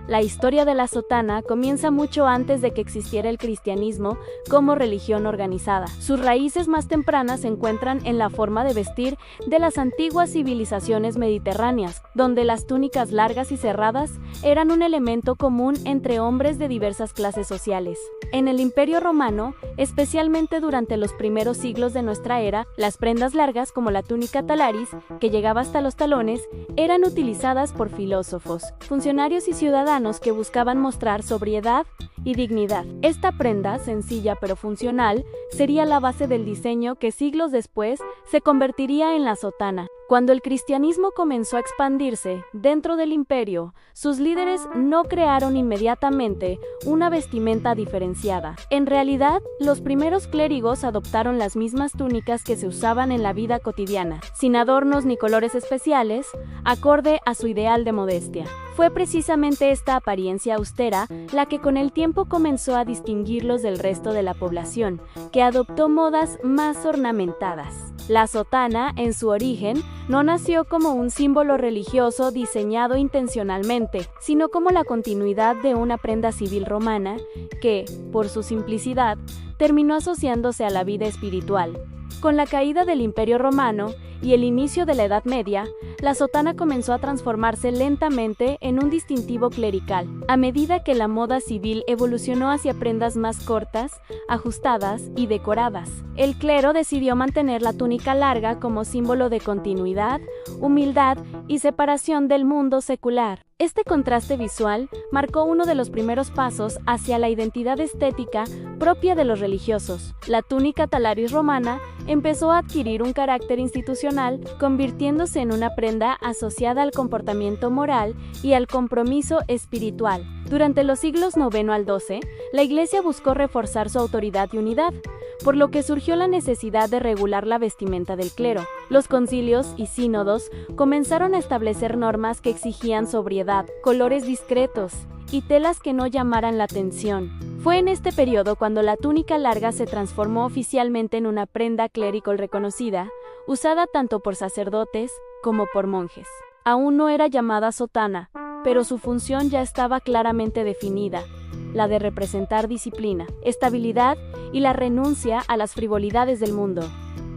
La historia de la sotana comienza mucho antes de que existiera el cristianismo como religión organizada. Sus raíces más tempranas se encuentran en la forma de vestir de las antiguas civilizaciones mediterráneas, donde las túnicas largas y cerradas eran un elemento común entre hombres de diversas clases sociales. En el Imperio Romano, especialmente durante los primeros siglos de nuestra era, las prendas largas como la túnica talaris, que llegaba hasta los talones, eran utilizadas por filósofos, funcionarios y ciudadanos que buscaban mostrar sobriedad y dignidad. Esta prenda, sencilla pero funcional, sería la base del diseño que siglos después se convertiría en la sotana. Cuando el cristianismo comenzó a expandirse dentro del imperio, sus líderes no crearon inmediatamente una vestimenta diferenciada. En realidad, los primeros clérigos adoptaron las mismas túnicas que se usaban en la vida cotidiana, sin adornos ni colores especiales, acorde a su ideal de modestia. Fue precisamente esta apariencia austera la que con el tiempo comenzó a distinguirlos del resto de la población, que adoptó modas más ornamentadas. La sotana, en su origen, no nació como un símbolo religioso diseñado intencionalmente, sino como la continuidad de una prenda civil romana que, por su simplicidad, terminó asociándose a la vida espiritual. Con la caída del Imperio Romano y el inicio de la Edad Media, la sotana comenzó a transformarse lentamente en un distintivo clerical, a medida que la moda civil evolucionó hacia prendas más cortas, ajustadas y decoradas. El clero decidió mantener la túnica larga como símbolo de continuidad, humildad y separación del mundo secular. Este contraste visual marcó uno de los primeros pasos hacia la identidad estética propia de los religiosos. La túnica talaris romana empezó a adquirir un carácter institucional, convirtiéndose en una prenda asociada al comportamiento moral y al compromiso espiritual. Durante los siglos IX al XII, la Iglesia buscó reforzar su autoridad y unidad, por lo que surgió la necesidad de regular la vestimenta del clero. Los concilios y sínodos comenzaron a establecer normas que exigían sobriedad, colores discretos y telas que no llamaran la atención. Fue en este periodo cuando la túnica larga se transformó oficialmente en una prenda clerical reconocida, usada tanto por sacerdotes como por monjes. Aún no era llamada sotana, pero su función ya estaba claramente definida: la de representar disciplina, estabilidad y la renuncia a las frivolidades del mundo.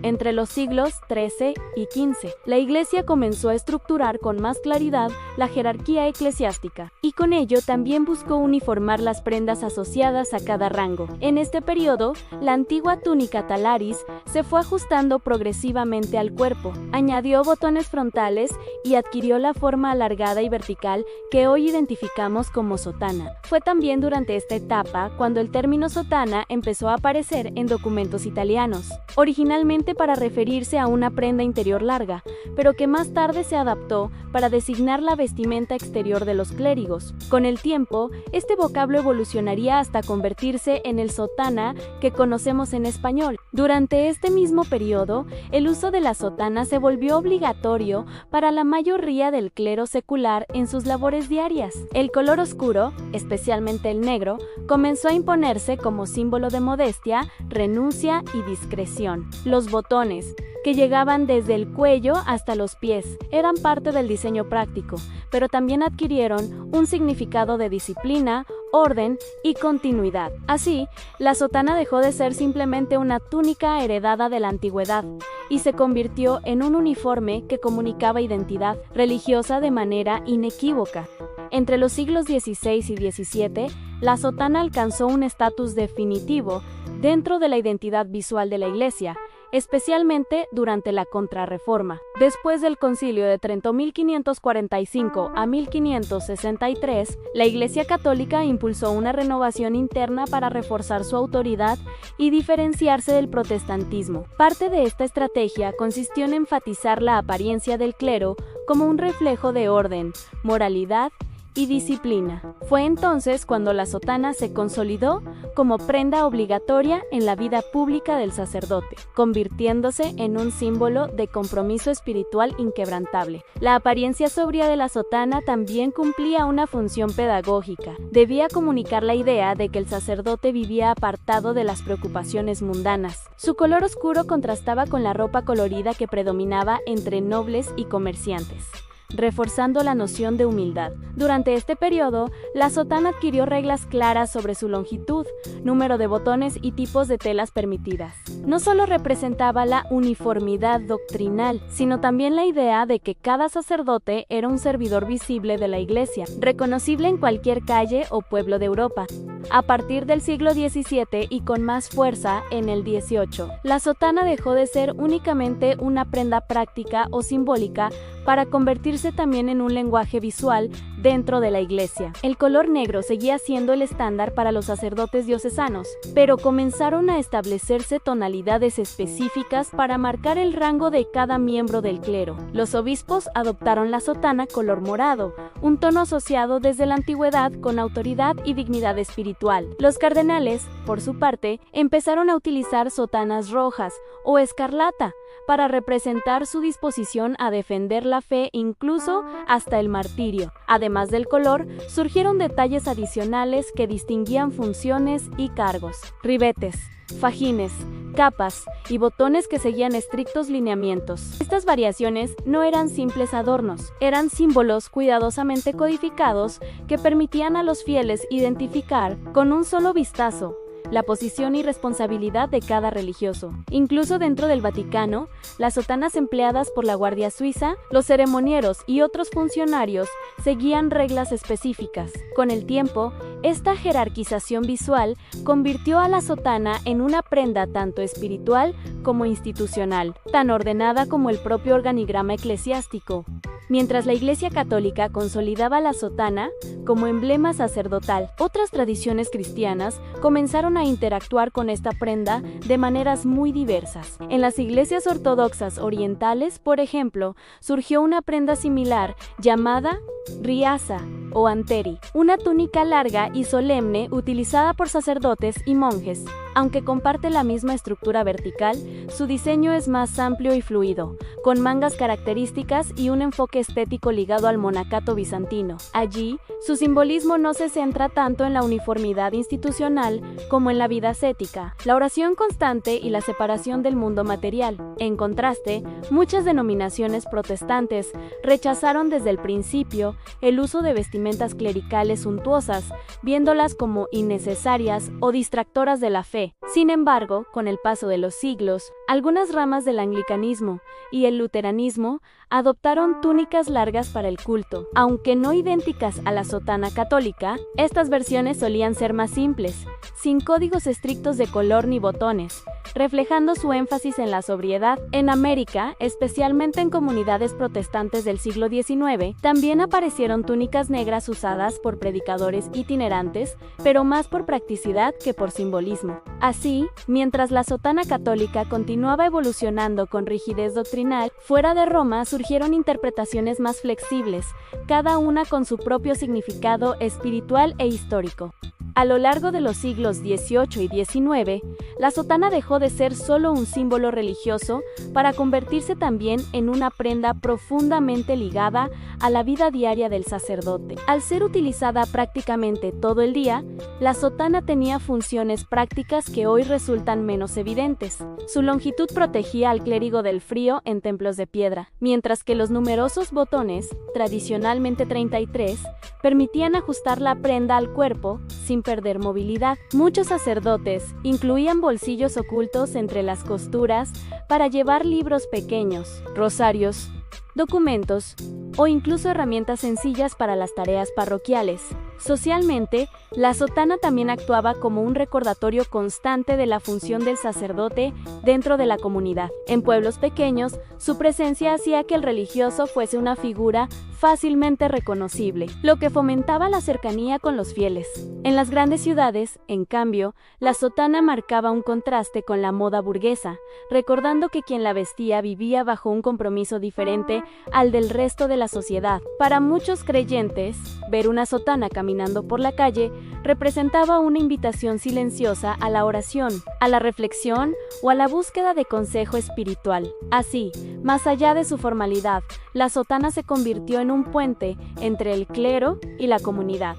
Entre los siglos XIII y XV, la Iglesia comenzó a estructurar con más claridad la jerarquía eclesiástica, y con ello también buscó uniformar las prendas asociadas a cada rango. En este periodo, la antigua túnica talaris se fue ajustando progresivamente al cuerpo, añadió botones frontales y adquirió la forma alargada y vertical que hoy identificamos como sotana. Fue también durante esta etapa cuando el término sotana empezó a aparecer en documentos italianos, originalmente para referirse a una prenda interior larga, pero que más tarde se adaptó para designar la vestimenta exterior de los clérigos. Con el tiempo, este vocablo evolucionaría hasta convertirse en el sotana que conocemos en español. Durante este mismo periodo, el uso de la sotana se volvió obligatorio para la mayoría del clero secular en sus labores diarias. El color oscuro, especialmente el negro, comenzó a imponerse como símbolo de modestia, renuncia y discreción. Los botones, que llegaban desde el cuello hasta los pies, eran parte del diseño práctico, pero también adquirieron un significado de disciplina, orden y continuidad. Así, la sotana dejó de ser simplemente una túnica heredada de la antigüedad y se convirtió en un uniforme que comunicaba identidad religiosa de manera inequívoca. Entre los siglos XVI y XVII, la sotana alcanzó un estatus definitivo dentro de la identidad visual de la Iglesia, especialmente durante la Contrarreforma. Después del Concilio de Trento 1545 a 1563, la Iglesia Católica impulsó una renovación interna para reforzar su autoridad y diferenciarse del protestantismo. Parte de esta estrategia consistió en enfatizar la apariencia del clero como un reflejo de orden, moralidad y disciplina. Fue entonces cuando la sotana se consolidó como prenda obligatoria en la vida pública del sacerdote, convirtiéndose en un símbolo de compromiso espiritual inquebrantable. La apariencia sobria de la sotana también cumplía una función pedagógica. Debía comunicar la idea de que el sacerdote vivía apartado de las preocupaciones mundanas. Su color oscuro contrastaba con la ropa colorida que predominaba entre nobles y comerciantes. reforzando la noción de humildad. Durante este periodo, la sotana adquirió reglas claras sobre su longitud, número de botones y tipos de telas permitidas. No solo representaba la uniformidad doctrinal, sino también la idea de que cada sacerdote era un servidor visible de la Iglesia, reconocible en cualquier calle o pueblo de Europa. A partir del siglo XVII y con más fuerza en el XVIII, la sotana dejó de ser únicamente una prenda práctica o simbólica para convertirse también en un lenguaje visual dentro de la Iglesia. El color negro seguía siendo el estándar para los sacerdotes diocesanos, pero comenzaron a establecerse tonalidades específicas para marcar el rango de cada miembro del clero. Los obispos adoptaron la sotana color morado, un tono asociado desde la antigüedad con autoridad y dignidad espiritual. Los cardenales, por su parte, empezaron a utilizar sotanas rojas o escarlata para representar su disposición a defender la fe incluso hasta el martirio. Además del color, surgieron detalles adicionales que distinguían funciones y cargos. Ribetes, fajines, capas y botones que seguían estrictos lineamientos. Estas variaciones no eran simples adornos, eran símbolos cuidadosamente codificados que permitían a los fieles identificar con un solo vistazo la posición y responsabilidad de cada religioso. Incluso dentro del Vaticano, las sotanas empleadas por la Guardia Suiza, los ceremonieros y otros funcionarios seguían reglas específicas. Con el tiempo, esta jerarquización visual convirtió a la sotana en una prenda tanto espiritual como institucional, tan ordenada como el propio organigrama eclesiástico. Mientras la Iglesia Católica consolidaba la sotana como emblema sacerdotal, otras tradiciones cristianas comenzaron a interactuar con esta prenda de maneras muy diversas. En las iglesias ortodoxas orientales, por ejemplo, surgió una prenda similar llamada riasa o anteri, una túnica larga y solemne utilizada por sacerdotes y monjes. Aunque comparte la misma estructura vertical, su diseño es más amplio y fluido, con mangas características y un enfoque estético ligado al monacato bizantino. Allí, su simbolismo no se centra tanto en la uniformidad institucional como en la vida ascética, la oración constante y la separación del mundo material. En contraste, muchas denominaciones protestantes rechazaron desde el principio el uso de vestimentas clericales suntuosas, viéndolas como innecesarias o distractoras de la fe. Sin embargo, con el paso de los siglos, algunas ramas del anglicanismo y el luteranismo adoptaron túnicas largas para el culto. Aunque no idénticas a la sotana católica, estas versiones solían ser más simples, sin códigos estrictos de color ni botones, reflejando su énfasis en la sobriedad. En América, especialmente en comunidades protestantes del siglo XIX, también aparecieron túnicas negras usadas por predicadores itinerantes, pero más por practicidad que por simbolismo. Así, mientras la sotana católica continuaba evolucionando con rigidez doctrinal, fuera de Roma surgieron interpretaciones más flexibles, cada una con su propio significado espiritual e histórico. A lo largo de los siglos XVIII y XIX, la sotana dejó de ser solo un símbolo religioso para convertirse también en una prenda profundamente ligada a la vida diaria del sacerdote. Al ser utilizada prácticamente todo el día, la sotana tenía funciones prácticas que hoy resultan menos evidentes. Su longitud protegía al clérigo del frío en templos de piedra, mientras que los numerosos botones, tradicionalmente 33, permitían ajustar la prenda al cuerpo sin perder movilidad. Muchos sacerdotes incluían bolsillos ocultos entre las costuras para llevar libros pequeños, rosarios, documentos o incluso herramientas sencillas para las tareas parroquiales. Socialmente, la sotana también actuaba como un recordatorio constante de la función del sacerdote dentro de la comunidad. En pueblos pequeños, su presencia hacía que el religioso fuese una figura fácilmente reconocible, lo que fomentaba la cercanía con los fieles. En las grandes ciudades, en cambio, la sotana marcaba un contraste con la moda burguesa, recordando que quien la vestía vivía bajo un compromiso diferente al del resto de la sociedad. Para muchos creyentes, ver una sotana caminando por la calle representaba una invitación silenciosa a la oración, a la reflexión o a la búsqueda de consejo espiritual. Así, más allá de su formalidad, la sotana se convirtió en un puente entre el clero y la comunidad.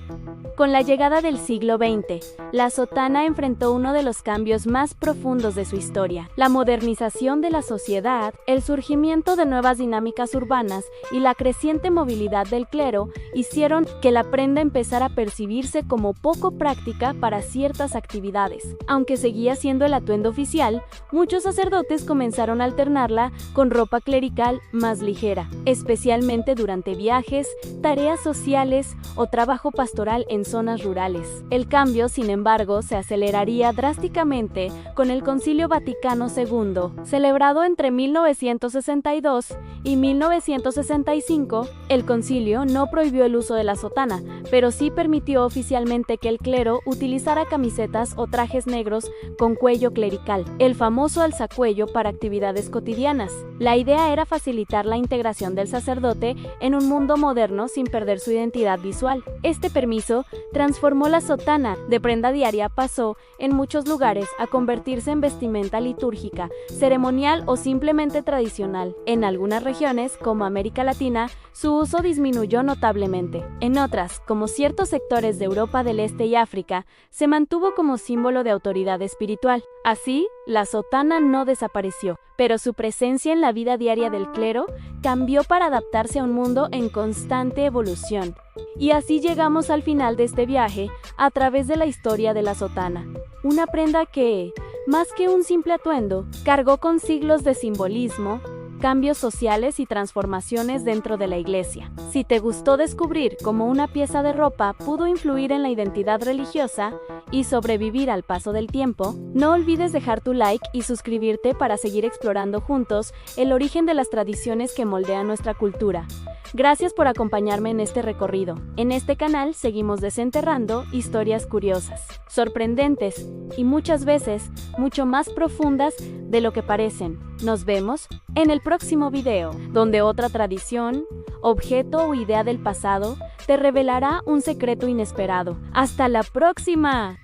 Con la llegada del siglo XX, la sotana enfrentó uno de los cambios más profundos de su historia. La modernización de la sociedad, el surgimiento de nuevas dinámicas urbanas y la creciente movilidad del clero hicieron que la prenda empezara a percibirse como poco práctica para ciertas actividades. Aunque seguía siendo el atuendo oficial, muchos sacerdotes comenzaron a alternarla con ropa clerical más ligera, especialmente durante viajes, tareas sociales o trabajo pastoral en zonas rurales. El cambio, sin embargo, se aceleraría drásticamente con el Concilio Vaticano II, celebrado entre 1962 y 1965. El concilio no prohibió el uso de la sotana, pero sí permitió oficialmente que el clero utilizara camisetas o trajes negros con cuello clerical, el famoso alzacuello para actividades cotidianas. La idea era facilitar la integración del sacerdote en un mundo moderno sin perder su identidad visual. Este permiso transformó la sotana de prenda diaria, pasó en muchos lugares a convertirse en vestimenta litúrgica, ceremonial o simplemente tradicional. En algunas regiones, como América Latina, su uso disminuyó notablemente. En otras, como ciertos sectores de Europa del Este y África, se mantuvo como símbolo de autoridad espiritual. Así, la sotana no desapareció, pero su presencia en la vida diaria del clero cambió para adaptarse a un mundo en constante evolución. Y así llegamos al final de este viaje a través de la historia de la sotana, una prenda que, más que un simple atuendo, cargó con siglos de simbolismo, cambios sociales y transformaciones dentro de la iglesia. Si te gustó descubrir cómo una pieza de ropa pudo influir en la identidad religiosa y sobrevivir al paso del tiempo, no olvides dejar tu like y suscribirte para seguir explorando juntos el origen de las tradiciones que moldean nuestra cultura. Gracias por acompañarme en este recorrido. En este canal seguimos desenterrando historias curiosas, sorprendentes y muchas veces mucho más profundas de lo que parecen. Nos vemos en el próximo video, donde otra tradición, objeto o idea del pasado te revelará un secreto inesperado. ¡Hasta la próxima!